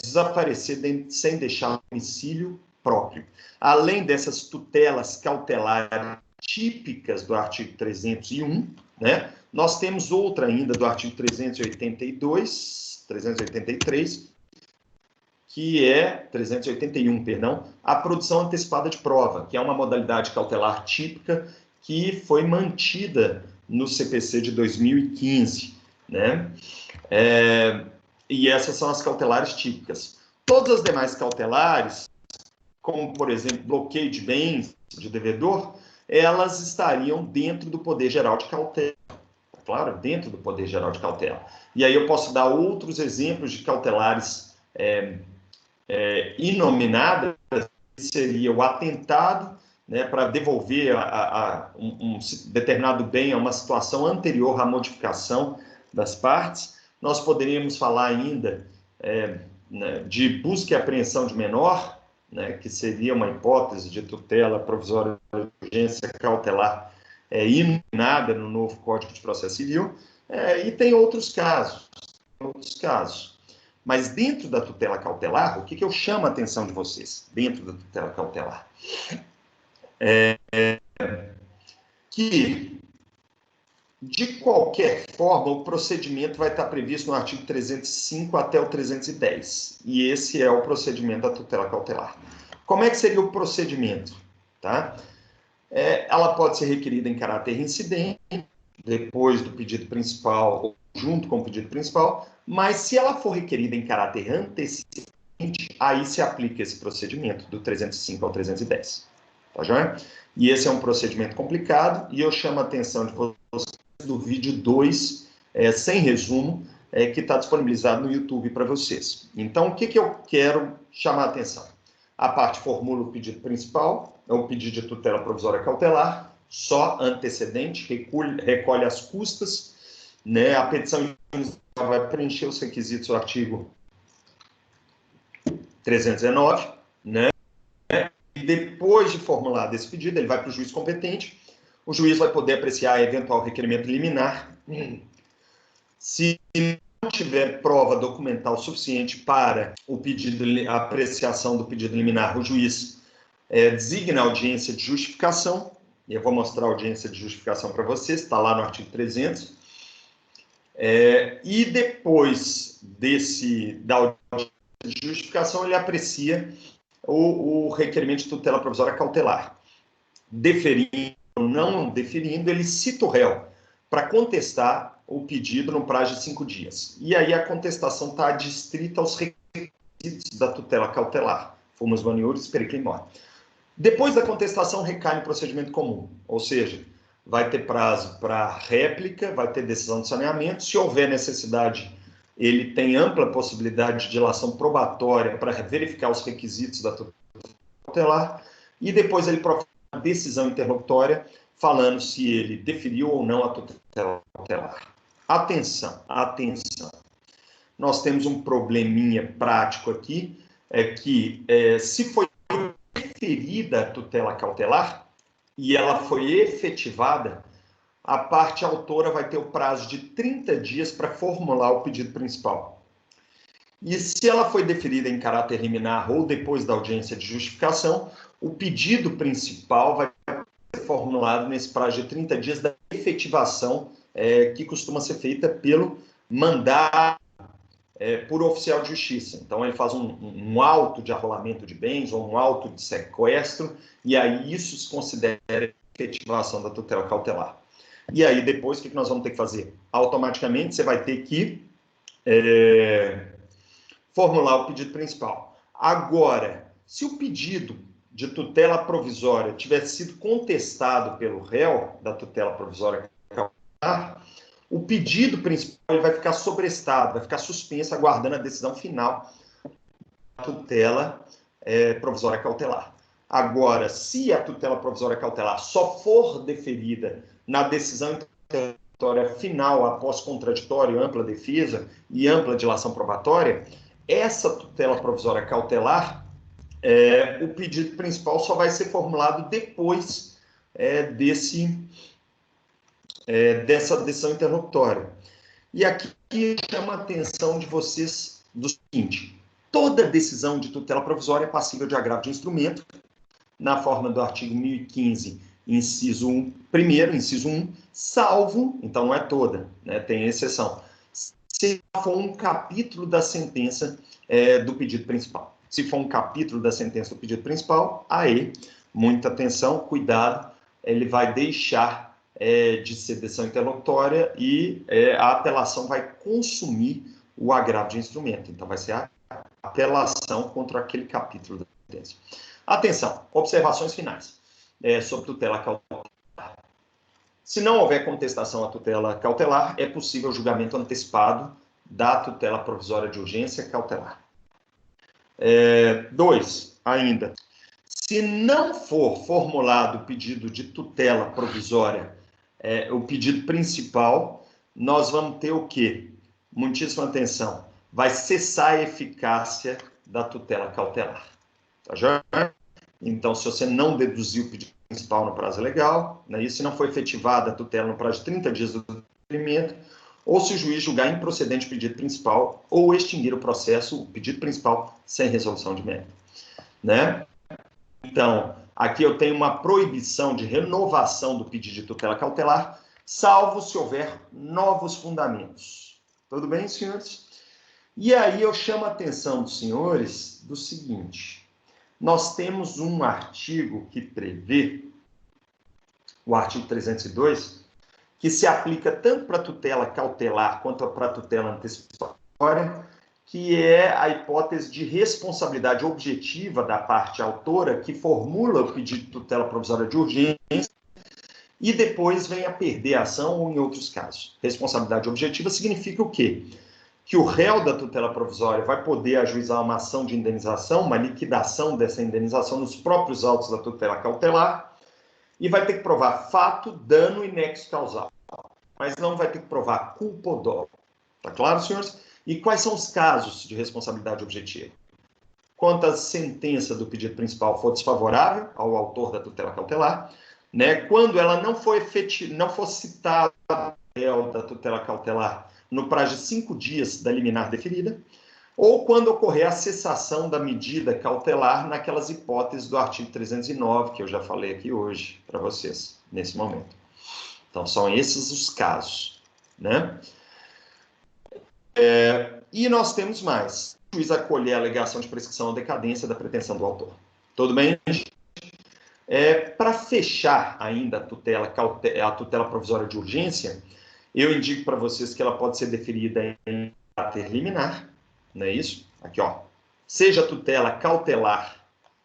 Speaker 1: desaparecer sem deixar o domicílio próprio. Além dessas tutelas cautelares típicas do artigo 301, né, nós temos outra ainda do artigo 383, que é 381, perdão, a produção antecipada de prova, que é uma modalidade cautelar típica que foi mantida no CPC de 2015, né? E essas são as cautelares típicas. Todas as demais cautelares, como, por exemplo, bloqueio de bens de devedor, elas estariam dentro do poder geral de cautela. Claro, dentro do poder geral de cautela. E aí eu posso dar outros exemplos de cautelares inominadas, que seria o atentado, né, para devolver um determinado bem a uma situação anterior à modificação das partes. Nós poderíamos falar ainda né, de busca e apreensão de menor, né, que seria uma hipótese de tutela provisória de urgência cautelar inominada no novo Código de Processo Civil, e tem outros casos. Mas dentro da tutela cautelar, o que eu chamo a atenção de vocês dentro da tutela cautelar? Que, de qualquer forma, o procedimento vai estar previsto no artigo 305 até o 310. E esse é o procedimento da tutela cautelar. Como é que seria o procedimento? Tá? Ela pode ser requerida em caráter incidente, depois do pedido principal, ou junto com o pedido principal, mas se ela for requerida em caráter antecedente, aí se aplica esse procedimento do 305 ao 310. Tá joia? E esse é um procedimento complicado, e eu chamo a atenção de vocês do vídeo 2, sem resumo, que está disponibilizado no YouTube para vocês. Então, o que eu quero chamar a atenção? A parte formula o pedido principal, é o pedido de tutela provisória cautelar, só antecedente, recolhe as custas né? A petição vai preencher os requisitos do artigo 319, né? E depois de formulado esse pedido, ele vai para o juiz competente. O juiz vai poder apreciar eventual requerimento liminar. Se não tiver prova documental suficiente para o pedido, a apreciação do pedido liminar, o juiz designa a audiência de justificação. E eu vou mostrar a audiência de justificação para vocês, está lá no artigo 300. E depois da audiência de justificação, ele aprecia o requerimento de tutela provisória cautelar. Deferindo ou não deferindo, ele cita o réu para contestar o pedido no prazo de 5 dias. E aí a contestação está adstrita aos requisitos da tutela cautelar, fumus maniuris, periculum mori. Depois da contestação, recai no procedimento comum, ou seja, vai ter prazo para réplica, vai ter decisão de saneamento. Se houver necessidade, ele tem ampla possibilidade de dilação probatória para verificar os requisitos da tutela cautelar, e depois ele profere uma decisão interlocutória falando se ele deferiu ou não a tutela cautelar. Atenção, atenção. Nós temos um probleminha prático aqui, que se foi deferida a tutela cautelar e ela foi efetivada, a parte autora vai ter o prazo de 30 dias para formular o pedido principal. E se ela foi deferida em caráter liminar ou depois da audiência de justificação, o pedido principal vai ser formulado nesse prazo de 30 dias da efetivação, que costuma ser feita pelo mandado por oficial de justiça. Então, ele faz um auto de arrolamento de bens ou um auto de sequestro, e aí isso se considera efetivação da tutela cautelar. E aí, depois, o que nós vamos ter que fazer? Automaticamente, você vai ter que formular o pedido principal. Agora, se o pedido de tutela provisória tiver sido contestado pelo réu da tutela provisória cautelar, o pedido principal ele vai ficar sobrestado, vai ficar suspenso, aguardando a decisão final da tutela provisória cautelar. Agora, se a tutela provisória cautelar só for deferida na decisão interlocutória final, após contraditório, ampla defesa e ampla dilação probatória, essa tutela provisória cautelar, o pedido principal só vai ser formulado depois dessa decisão interlocutória. E aqui chama a atenção de vocês do seguinte: toda decisão de tutela provisória é passível de agravo de instrumento, na forma do artigo 1015, inciso 1, inciso 1, salvo, então não é toda, né, tem exceção, se for um capítulo da sentença do pedido principal. Se for um capítulo da sentença do pedido principal, aí, muita atenção, cuidado, ele vai deixar de ser decisão interlocutória e a apelação vai consumir o agravo de instrumento. Então, vai ser a apelação contra aquele capítulo da sentença. Atenção, observações finais sobre tutela cautelar. Se não houver contestação à tutela cautelar, é possível o julgamento antecipado da tutela provisória de urgência cautelar. 2, ainda, se não for formulado o pedido de tutela provisória, o pedido principal, nós vamos ter o quê? Muitíssima atenção, vai cessar a eficácia da tutela cautelar. Tá joia? Então, se você não deduzir o pedido principal no prazo legal, né, e se não for efetivada a tutela no prazo de 30 dias do deferimento, ou se o juiz julgar improcedente o pedido principal, ou extinguir o processo, o pedido principal, sem resolução de mérito. Né? Então, aqui eu tenho uma proibição de renovação do pedido de tutela cautelar, salvo se houver novos fundamentos. Tudo bem, senhores? E aí eu chamo a atenção dos senhores do seguinte: nós temos um artigo que prevê, o artigo 302, que se aplica tanto para a tutela cautelar quanto para a tutela antecipatória, que é a hipótese de responsabilidade objetiva da parte autora que formula o pedido de tutela provisória de urgência e depois vem a perder a ação ou em outros casos. Responsabilidade objetiva significa o quê? Que o réu da tutela provisória vai poder ajuizar uma ação de indenização, uma liquidação dessa indenização nos próprios autos da tutela cautelar, e vai ter que provar fato, dano e nexo causal. mas não vai ter que provar culpa ou dolo. Tá claro, senhores? E quais são os casos de responsabilidade objetiva? Quando a sentença do pedido principal for desfavorável ao autor da tutela cautelar, né? Quando ela não for citada da tutela cautelar no prazo de 5 dias da liminar deferida, ou quando ocorrer a cessação da medida cautelar naquelas hipóteses do artigo 309, que eu já falei aqui hoje para vocês, nesse momento. Então, são esses os casos, né? E nós temos mais. O juiz acolher a alegação de prescrição ou decadência da pretensão do autor. Tudo bem? Para fechar ainda a tutela provisória de urgência, eu indico para vocês que ela pode ser deferida em caráter liminar, não é isso? Aqui, ó. Seja tutela cautelar,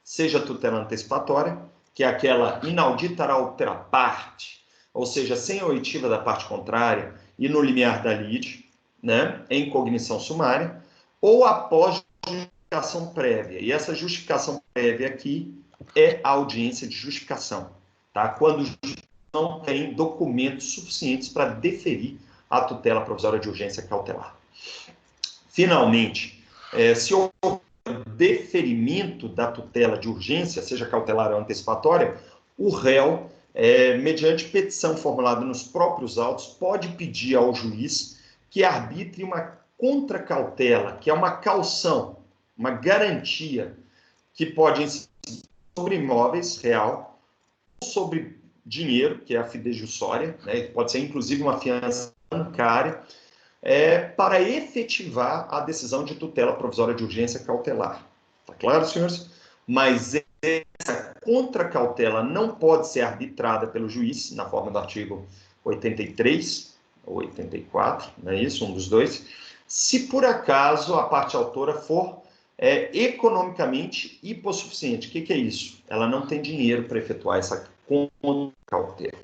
Speaker 1: seja tutela antecipatória, que é aquela inaudita altera parte, ou seja, sem a oitiva da parte contrária e no limiar da lide, né, em cognição sumária, ou após justificação prévia. E essa justificação prévia aqui é a audiência de justificação, tá? Quando não tem documentos suficientes para deferir a tutela provisória de urgência cautelar. Finalmente, se houver deferimento da tutela de urgência, seja cautelar ou antecipatória, o réu, mediante petição formulada nos próprios autos, pode pedir ao juiz que arbitre uma contracautela, que é uma caução, uma garantia, que pode incidir sobre imóveis real, ou sobre dinheiro, que é a fidejussória, né, que pode ser inclusive uma fiança bancária, para efetivar a decisão de tutela provisória de urgência cautelar. Tá claro, senhores? Mas essa contracautela não pode ser arbitrada pelo juiz, na forma do artigo 83 ou 84, não é isso? Um dos dois. Se por acaso a parte autora for economicamente hipossuficiente. O que é isso? Ela não tem dinheiro para efetuar essa contracautela.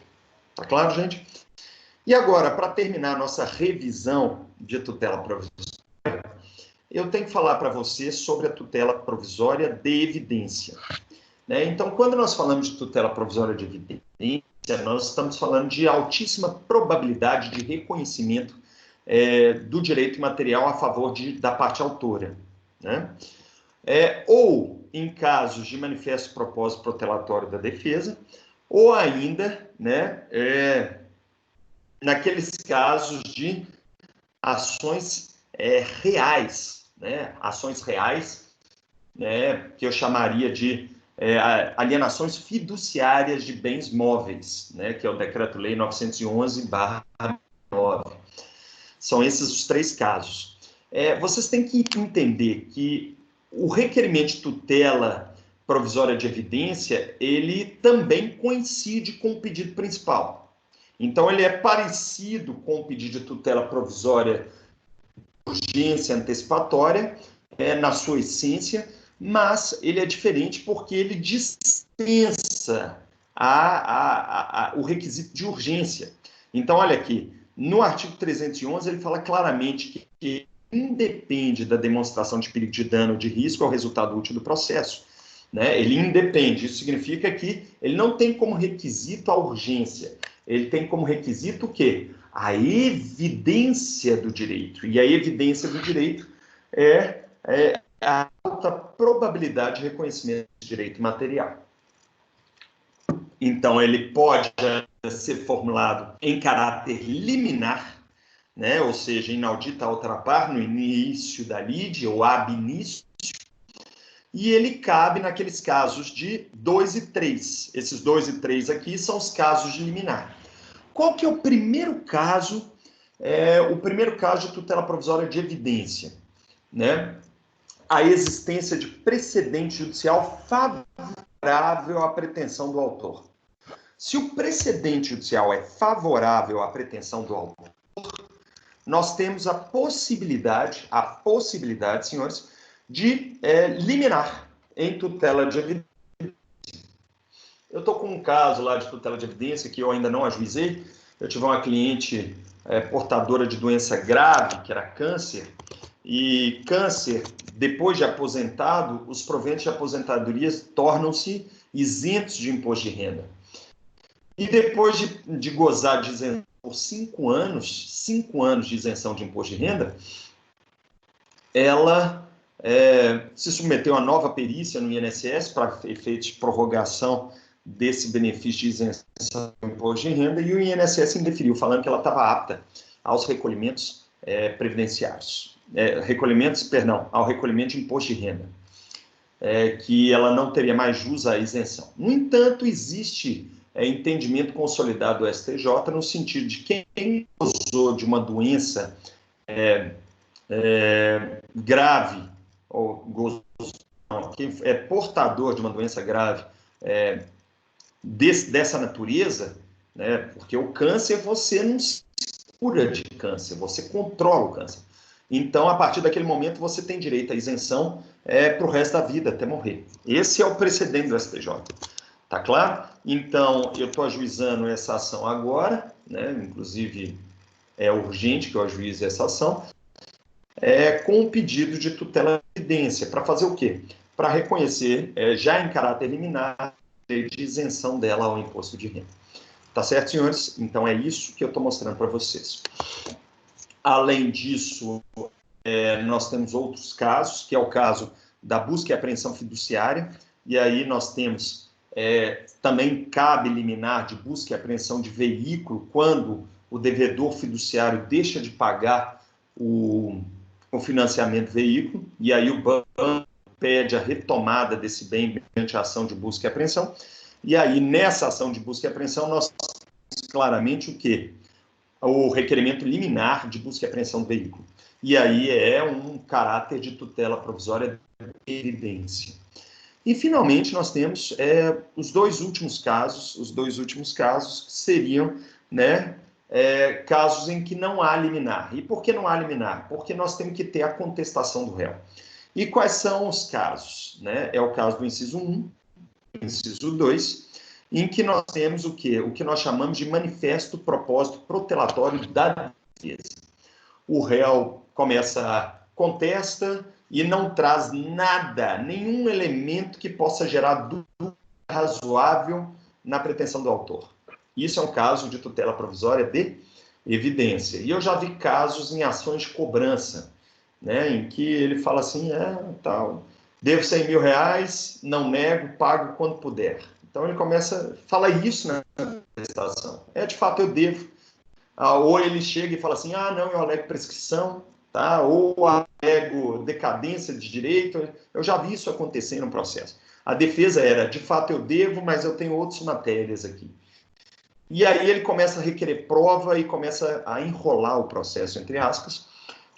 Speaker 1: Tá claro, gente? E agora, para terminar a nossa revisão de tutela provisória, eu tenho que falar para você sobre a tutela provisória de evidência. Né? Então, quando nós falamos de tutela provisória de evidência, nós estamos falando de altíssima probabilidade de reconhecimento do direito material a favor da parte autora. Né? Ou em casos de manifesto propósito protelatório da defesa, ou ainda, né, naqueles casos de ações reais, né, ações reais, né, que eu chamaria de alienações fiduciárias de bens móveis, né, que é o Decreto-Lei 911/9. São esses os 3 casos. Vocês têm que entender que o requerimento de tutela provisória de evidência, ele também coincide com o pedido principal. Então, ele é parecido com o pedido de tutela provisória de urgência antecipatória, na sua essência, mas ele é diferente porque ele dispensa o requisito de urgência. Então, olha aqui, no artigo 311, ele fala claramente que independe da demonstração de perigo de dano ou de risco ao resultado útil do processo. Né? Ele independe, isso significa que ele não tem como requisito a urgência, ele tem como requisito o quê? A evidência do direito. E a evidência do direito é a alta probabilidade de reconhecimento de direito material. Então, ele pode ser formulado em caráter liminar, né? Ou seja, inaudita outra par, no início da lide, ou ab início, e ele cabe naqueles casos de 2 e 3. Esses 2 e 3 aqui são os casos de liminar. Qual que é o primeiro caso? O primeiro caso de tutela provisória de evidência, né? A existência de precedente judicial favorável à pretensão do autor. Se o precedente judicial é favorável à pretensão do autor, nós temos a possibilidade, senhores, de liminar em tutela de evidência. Eu estou com um caso lá de tutela de evidência que eu ainda não ajuizei. Eu tive uma cliente portadora de doença grave, que era câncer, e câncer, depois de aposentado, os proventos de aposentadoria tornam-se isentos de imposto de renda. E depois de gozar de isenção por 5 anos de isenção de imposto de renda, ela se submeteu a nova perícia no INSS para efeitos de prorrogação desse benefício de isenção do imposto de renda, e o INSS indeferiu, falando que ela estava apta aos recolhimentos previdenciários. Ao recolhimento de imposto de renda, que ela não teria mais jus à isenção. No entanto, existe entendimento consolidado do STJ no sentido de quem gozou de uma doença grave, ou quem é portador de uma doença grave dessa natureza, né, porque o câncer, você não se cura de câncer, você controla o câncer. Então, a partir daquele momento, você tem direito à isenção para o resto da vida, até morrer. Esse é o precedente do STJ. Tá claro? Então, eu estou ajuizando essa ação agora, né? Inclusive, é urgente que eu ajuize essa ação, com um pedido de tutela de evidência. Para fazer o quê? Para reconhecer, já em caráter liminar, de isenção dela ao imposto de renda. Tá certo, senhores? Então, é isso que eu estou mostrando para vocês. Além disso, nós temos outros casos, que é o caso da busca e apreensão fiduciária, e aí nós temos, também cabe liminar de busca e apreensão de veículo, quando o devedor fiduciário deixa de pagar o financiamento do veículo, e aí o banco pede a retomada desse bem mediante a ação de busca e apreensão, e aí nessa ação de busca e apreensão nós temos claramente o quê? O requerimento liminar de busca e apreensão do veículo. E aí é um caráter de tutela provisória de evidência. E, finalmente, nós temos os dois últimos casos que seriam, né, casos em que não há liminar. E por que não há liminar? Porque nós temos que ter a contestação do réu. E quais são os casos? Né? É o caso do inciso 1, inciso 2, em que nós temos o quê? O que nós chamamos de manifesto propósito protelatório da defesa. O réu contesta e não traz nada, nenhum elemento que possa gerar dúvida razoável na pretensão do autor. Isso é um caso de tutela provisória de evidência. E eu já vi casos em ações de cobrança, né, em que ele fala assim, devo 100 mil reais, não nego, pago quando puder. Então ele fala isso na prestação. De fato, eu devo. Ou ele chega e fala assim, não, eu alego prescrição, tá? Ou alego decadência de direito. Eu já vi isso acontecer no processo. A defesa era, de fato, eu devo, mas eu tenho outras matérias aqui. E aí ele começa a requerer prova e começa a enrolar o processo, entre aspas.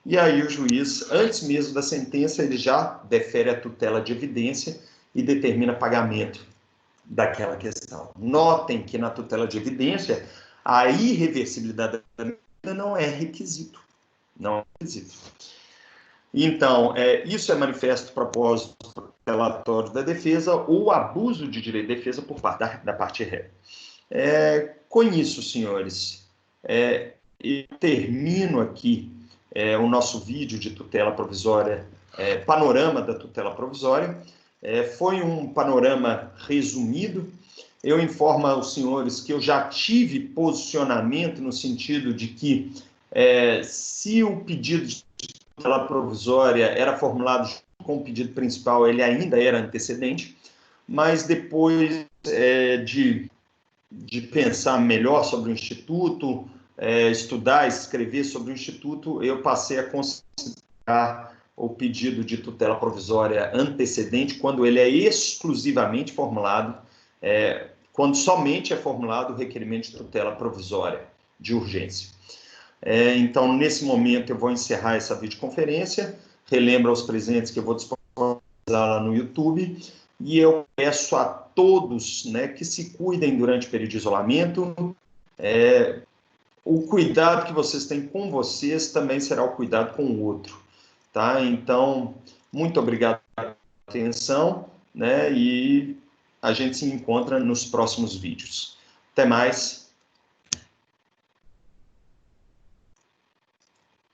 Speaker 1: E aí o juiz, antes mesmo da sentença, ele já defere a tutela de evidência e determina pagamento daquela questão. Notem que na tutela de evidência, a irreversibilidade da medida não é requisito. Não é requisito. Então, isso é manifesto propósito relatório da defesa ou abuso de direito de defesa por parte da parte réu. Com isso, senhores, eu termino aqui o nosso vídeo de tutela provisória, panorama da tutela provisória. Foi um panorama resumido. Eu informo aos senhores que eu já tive posicionamento no sentido de que, se o pedido de tutela provisória era formulado com o pedido principal, ele ainda era antecedente, mas depois de pensar melhor sobre o Instituto, estudar, escrever sobre o Instituto, eu passei a considerar o pedido de tutela provisória antecedente quando ele é exclusivamente formulado, quando somente é formulado o requerimento de tutela provisória de urgência. Então, nesse momento, eu vou encerrar essa videoconferência, relembro aos presentes que eu vou disponibilizar lá no YouTube, e eu peço a todos, né, que se cuidem durante o período de isolamento. O cuidado que vocês têm com vocês também será o cuidado com o outro, tá? Então, muito obrigado pela atenção, né, e a gente se encontra nos próximos vídeos. Até mais.